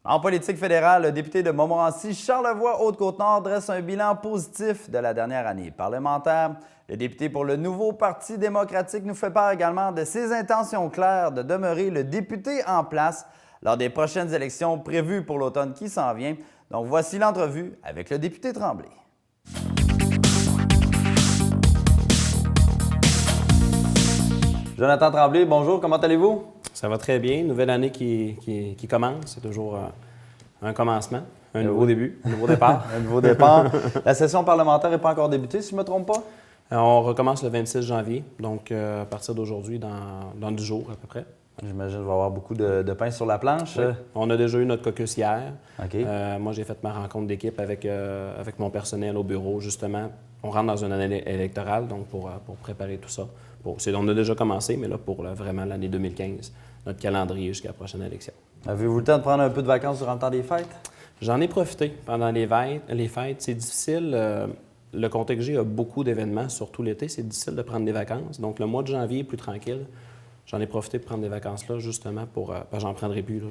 En politique fédérale, le député de Montmorency, Charlevoix, Haute-Côte-Nord, dresse un bilan positif de la dernière année parlementaire. Le député pour le nouveau Parti démocratique nous fait part également de ses intentions claires de demeurer le député en place lors des prochaines élections prévues pour l'automne qui s'en vient. Donc voici l'entrevue avec le député Tremblay. Jonathan Tremblay, bonjour, comment allez-vous? Ça va très bien. Nouvelle année qui commence. C'est toujours un commencement, un nouveau début, un nouveau départ. Un nouveau départ. La session parlementaire n'est pas encore débutée, si je ne me trompe pas? On recommence le 26 janvier, donc à partir d'aujourd'hui, dans 10 jours à peu près. J'imagine qu'il va y avoir beaucoup de pain sur la planche. Oui. On a déjà eu notre caucus hier. OK. Moi, j'ai fait ma rencontre d'équipe avec mon personnel au bureau, justement. On rentre dans une année électorale, donc pour préparer tout ça. On a déjà commencé, mais là, pour vraiment l'année 2015, notre calendrier jusqu'à la prochaine élection. Avez-vous le temps de prendre un peu de vacances durant le temps des fêtes? J'en ai profité pendant les fêtes. C'est difficile. Le comté que j'ai a beaucoup d'événements, surtout l'été. C'est difficile de prendre des vacances. Donc, le mois de janvier est plus tranquille. J'en ai profité de prendre des vacances là, justement parce que j'en prendrai plus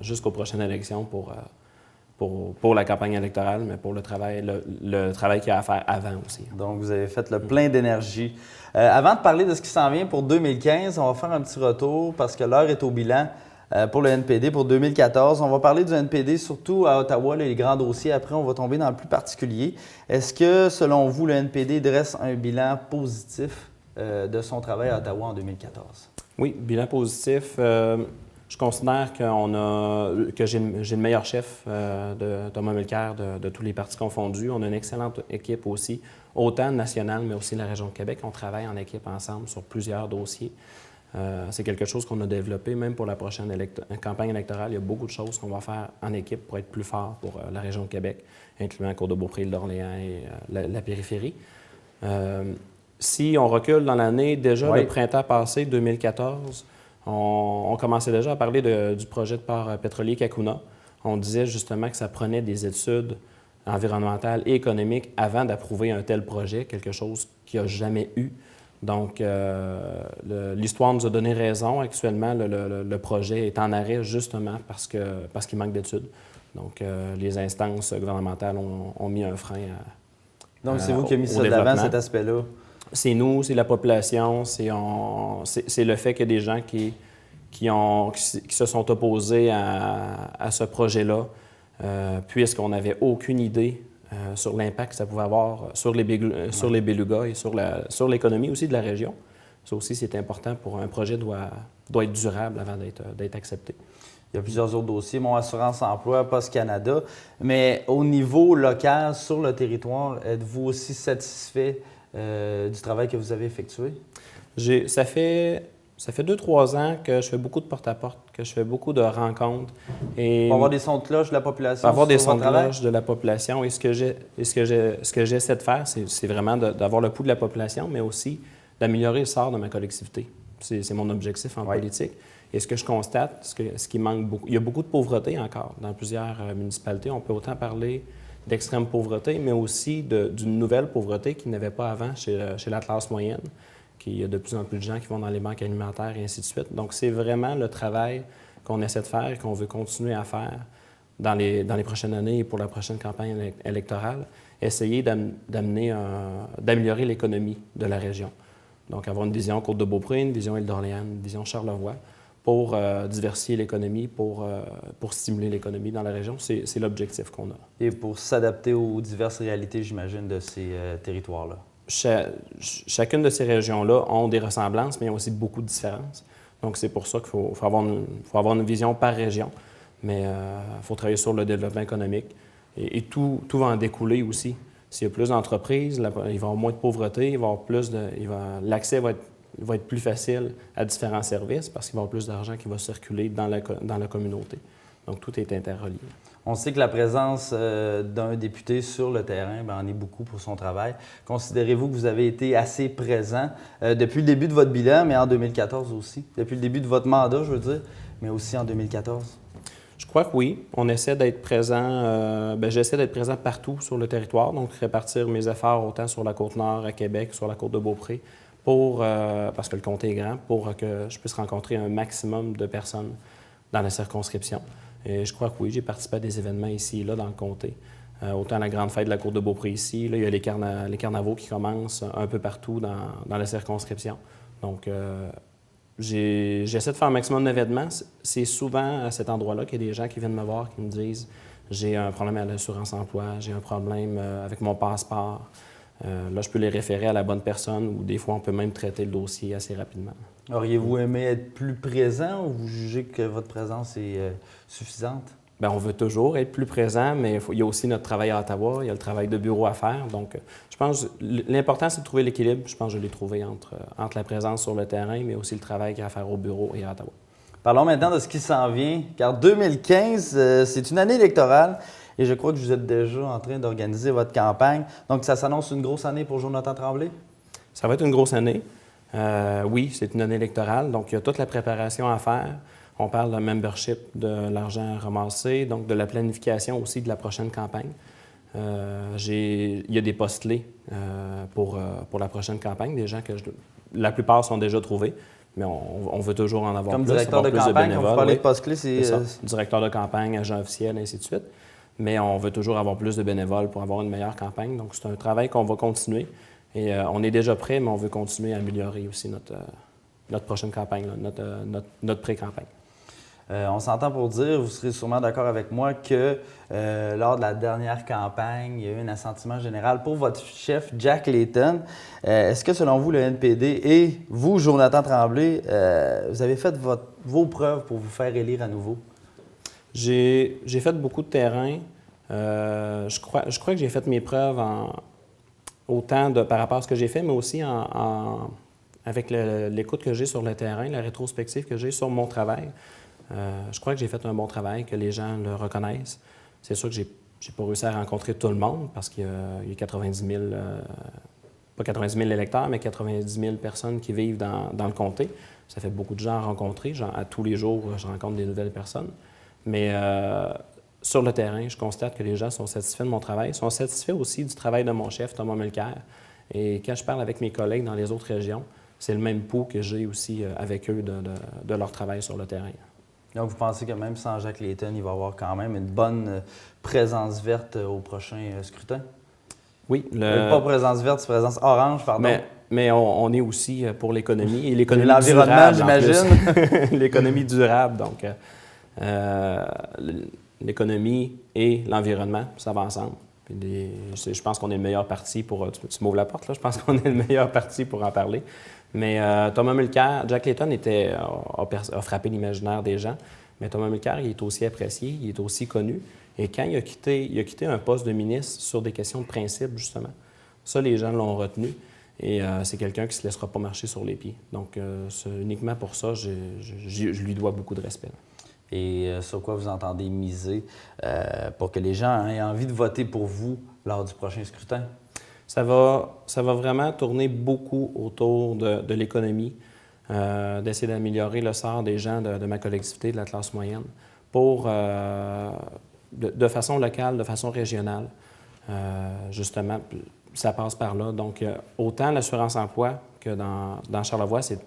jusqu'aux prochaines élections pour la campagne électorale, mais pour le travail qu'il y a à faire avant aussi. Donc, vous avez fait le plein d'énergie. Avant de parler de ce qui s'en vient pour 2015, on va faire un petit retour parce que l'heure est au bilan pour le NPD pour 2014. On va parler du NPD surtout à Ottawa, les grands dossiers. Après, on va tomber dans le plus particulier. Est-ce que, selon vous, le NPD dresse un bilan positif de son travail à Ottawa en 2014? Oui, bilan positif. Je considère que j'ai le meilleur chef de Thomas Mulcair de tous les partis confondus. On a une excellente équipe aussi, autant nationale, mais aussi la région de Québec. On travaille en équipe ensemble sur plusieurs dossiers. C'est quelque chose qu'on a développé, même pour la prochaine campagne électorale. Il y a beaucoup de choses qu'on va faire en équipe pour être plus fort pour la région de Québec, incluant Côte-de-Beaupré, l'Orléans et la périphérie. Si on recule dans l'année, déjà le printemps passé, 2014, on commençait déjà à parler du projet de port pétrolier Cacouna. On disait justement que ça prenait des études environnementales et économiques avant d'approuver un tel projet, quelque chose qu'il n'y a jamais eu. Donc, l'histoire nous a donné raison. Actuellement, le projet est en arrêt justement parce qu'il manque d'études. Donc, les instances gouvernementales ont mis un frein Donc, c'est vous qui avez mis ça de l'avant, cet aspect-là? C'est nous, c'est la population, c'est le fait qu'il y a des gens qui se sont opposés à ce projet-là, puisqu'on n'avait aucune idée sur l'impact que ça pouvait avoir sur les belugas et sur l'économie aussi de la région. Ça aussi, c'est important pour un projet doit être durable avant d'être accepté. Il y a plusieurs autres dossiers, mon assurance-emploi, Poste Canada. Mais au niveau local, sur le territoire, êtes-vous aussi satisfait du travail que vous avez effectué? Ça fait 2-3 ans que je fais beaucoup de porte-à-porte, que je fais beaucoup de rencontres. Pour avoir des sons de cloche de la population? Pour avoir des sons de cloche de la population. Et ce que j'essaie de faire, c'est vraiment d'avoir le pouls de la population, mais aussi d'améliorer le sort de ma collectivité. C'est mon objectif en politique. Et ce que je constate, ce qui manque beaucoup, il y a beaucoup de pauvreté encore dans plusieurs municipalités. On peut autant parler d'extrême pauvreté, mais aussi d'une nouvelle pauvreté qu'il n'y avait pas avant chez la classe moyenne, qu'il y a de plus en plus de gens qui vont dans les banques alimentaires et ainsi de suite. Donc, c'est vraiment le travail qu'on essaie de faire et qu'on veut continuer à faire dans les prochaines années et pour la prochaine campagne électorale, essayer d'améliorer l'économie de la région. Donc, avoir une vision Côte-de-Beaupré, une vision Île-d'Orléans, une vision Charlevoix, pour diversifier l'économie, pour stimuler l'économie dans la région. C'est l'objectif qu'on a. Et pour s'adapter aux diverses réalités, j'imagine, de ces territoires-là. Chacune de ces régions-là ont des ressemblances, mais il y a aussi beaucoup de différences. Donc, c'est pour ça qu'il faut avoir une vision par région. Mais il faut travailler sur le développement économique. Et tout va en découler aussi. S'il y a plus d'entreprises, il va y avoir moins de pauvreté, l'accès va être plus facile à différents services parce qu'il va y avoir plus d'argent qui va circuler dans la communauté. Donc, tout est interrelié. On sait que la présence d'un député sur le terrain en est beaucoup pour son travail. Considérez-vous que vous avez été assez présent depuis le début de votre bilan, mais en 2014 aussi? Depuis le début de votre mandat, je veux dire, mais aussi en 2014? Je crois que oui. On essaie d'être présent. J'essaie d'être présent partout sur le territoire, donc répartir mes efforts autant sur la Côte-Nord, à Québec, sur la Côte-de-Beaupré, parce que le comté est grand, pour que je puisse rencontrer un maximum de personnes dans la circonscription. Et je crois que oui, j'ai participé à des événements ici et là dans le comté. Autant la grande fête de la Cour de Beaupré ici, là, il y a les carnavaux qui commencent un peu partout dans la circonscription. Donc, j'essaie de faire un maximum d'événements. C'est souvent à cet endroit-là qu'il y a des gens qui viennent me voir, qui me disent « J'ai un problème à l'assurance emploi, j'ai un problème avec mon passeport. » Là, je peux les référer à la bonne personne ou des fois, on peut même traiter le dossier assez rapidement. Auriez-vous aimé être plus présent ou vous jugez que votre présence est suffisante? Bien, on veut toujours être plus présent, mais il y a aussi notre travail à Ottawa, il y a le travail de bureau à faire. Donc, je pense que l'important, c'est de trouver l'équilibre. Je pense que je l'ai trouvé entre la présence sur le terrain, mais aussi le travail qu'il y a à faire au bureau et à Ottawa. Parlons maintenant de ce qui s'en vient, car 2015, c'est une année électorale et je crois que vous êtes déjà en train d'organiser votre campagne. Donc, ça s'annonce une grosse année pour Jonathan Tremblay? Ça va être une grosse année. Oui, c'est une année électorale, donc il y a toute la préparation à faire. On parle de membership, de l'argent ramassé, donc de la planification aussi de la prochaine campagne. Il y a des postes clés pour la prochaine campagne, des gens que la plupart sont déjà trouvés, mais on veut toujours en avoir comme plus. Directeur de campagne, quand vous parlez de postes clés, c'est ça. Directeur de campagne, agent officiel, ainsi de suite. Mais on veut toujours avoir plus de bénévoles pour avoir une meilleure campagne. Donc, c'est un travail qu'on va continuer. Et on est déjà prêt, mais on veut continuer à améliorer aussi notre prochaine campagne, là, notre pré-campagne. On s'entend pour dire, vous serez sûrement d'accord avec moi, que lors de la dernière campagne, il y a eu un assentiment général pour votre chef, Jack Layton. Est-ce que, selon vous, le NPD et vous, Jonathan Tremblay, vous avez fait vos preuves pour vous faire élire à nouveau? J'ai fait beaucoup de terrain. Je crois que j'ai fait mes preuves autant par rapport à ce que j'ai fait, mais aussi avec l'écoute que j'ai sur le terrain, la rétrospective que j'ai sur mon travail. Je crois que j'ai fait un bon travail, que les gens le reconnaissent. C'est sûr que j'ai pas réussi à rencontrer tout le monde parce qu'il y a 90 000, pas 90 000 électeurs, mais 90 000 personnes qui vivent dans le comté. Ça fait beaucoup de gens à rencontrer. À tous les jours, je rencontre des nouvelles personnes. Mais sur le terrain, je constate que les gens sont satisfaits de mon travail, sont satisfaits aussi du travail de mon chef, Thomas Mulcair. Et quand je parle avec mes collègues dans les autres régions, c'est le même pouls que j'ai aussi avec eux de leur travail sur le terrain. Donc, vous pensez que même sans Jack Layton, il va y avoir quand même une bonne présence verte au prochain scrutin? Oui. Pas présence verte, c'est présence orange, pardon. Mais on est aussi pour l'économie. Et l'économie l'environnement, j'imagine. L'économie durable, donc l'économie et l'environnement, ça va ensemble. Puis je pense qu'on est le meilleur parti pour... Tu m'ouvres la porte, là? Je pense qu'on est le meilleur parti pour en parler. Mais Thomas Mulcair, Jack Layton a frappé l'imaginaire des gens, mais Thomas Mulcair, il est aussi apprécié, il est aussi connu. Et quand il a quitté un poste de ministre sur des questions de principe, justement, ça, les gens l'ont retenu. Et c'est quelqu'un qui ne se laissera pas marcher sur les pieds. Donc, uniquement pour ça, je lui dois beaucoup de respect. Et sur quoi vous entendez miser pour que les gens aient envie de voter pour vous lors du prochain scrutin? Ça va vraiment tourner beaucoup autour de l'économie, d'essayer d'améliorer le sort des gens de ma collectivité, de la classe moyenne, de façon locale, de façon régionale. Justement, ça passe par là. Donc, autant l'assurance-emploi que dans Charlevoix, c'est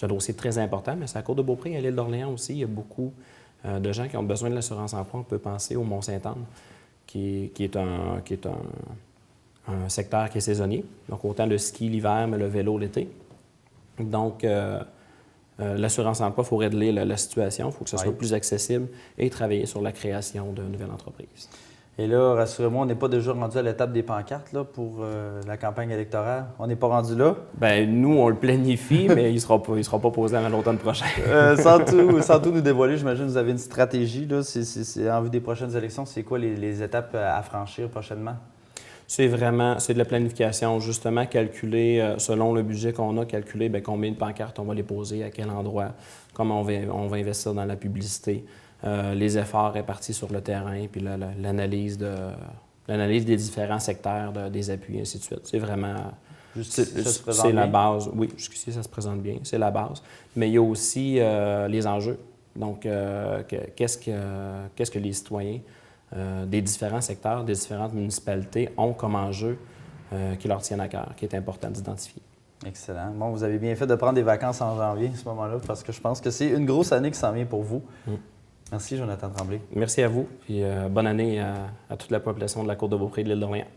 un dossier très important, mais c'est à Côte-de-Beaupré et à l'île d'Orléans aussi. Il y a beaucoup de gens qui ont besoin de l'assurance-emploi. On peut penser au Mont-Sainte-Anne, qui est un secteur qui est saisonnier. Donc, autant le ski l'hiver, mais le vélo l'été. Donc, l'assurance-emploi, il faut régler la situation, il faut que ce soit plus accessible et travailler sur la création de nouvelles entreprises. Et là, rassurez-moi, on n'est pas déjà rendu à l'étape des pancartes là, pour la campagne électorale? On n'est pas rendu là? Bien, nous, on le planifie, mais il ne sera pas posé avant l'automne prochain. Sans tout nous dévoiler, j'imagine que vous avez une stratégie. Là. C'est en vue des prochaines élections, c'est quoi les étapes à franchir prochainement? C'est de la planification, justement, calculer selon le budget qu'on a, calculer combien de pancartes on va les poser, à quel endroit, comment on va investir dans la publicité. Les efforts répartis sur le terrain, puis l'analyse des différents secteurs, des appuis, ainsi de suite. C'est vraiment... C'est la base. Oui, jusqu'ici, ça se présente bien. C'est la base. Mais il y a aussi les enjeux. Donc, qu'est-ce que les citoyens des différents secteurs, des différentes municipalités ont comme enjeu qui leur tiennent à cœur, qui est important d'identifier. Excellent. Bon, vous avez bien fait de prendre des vacances en janvier, à ce moment-là, parce que je pense que c'est une grosse année qui s'en vient pour vous. Merci, Jonathan Tremblay. Merci à vous, puis bonne année à toute la population de la Côte-de-Beaupré et de l'île d'Orléans.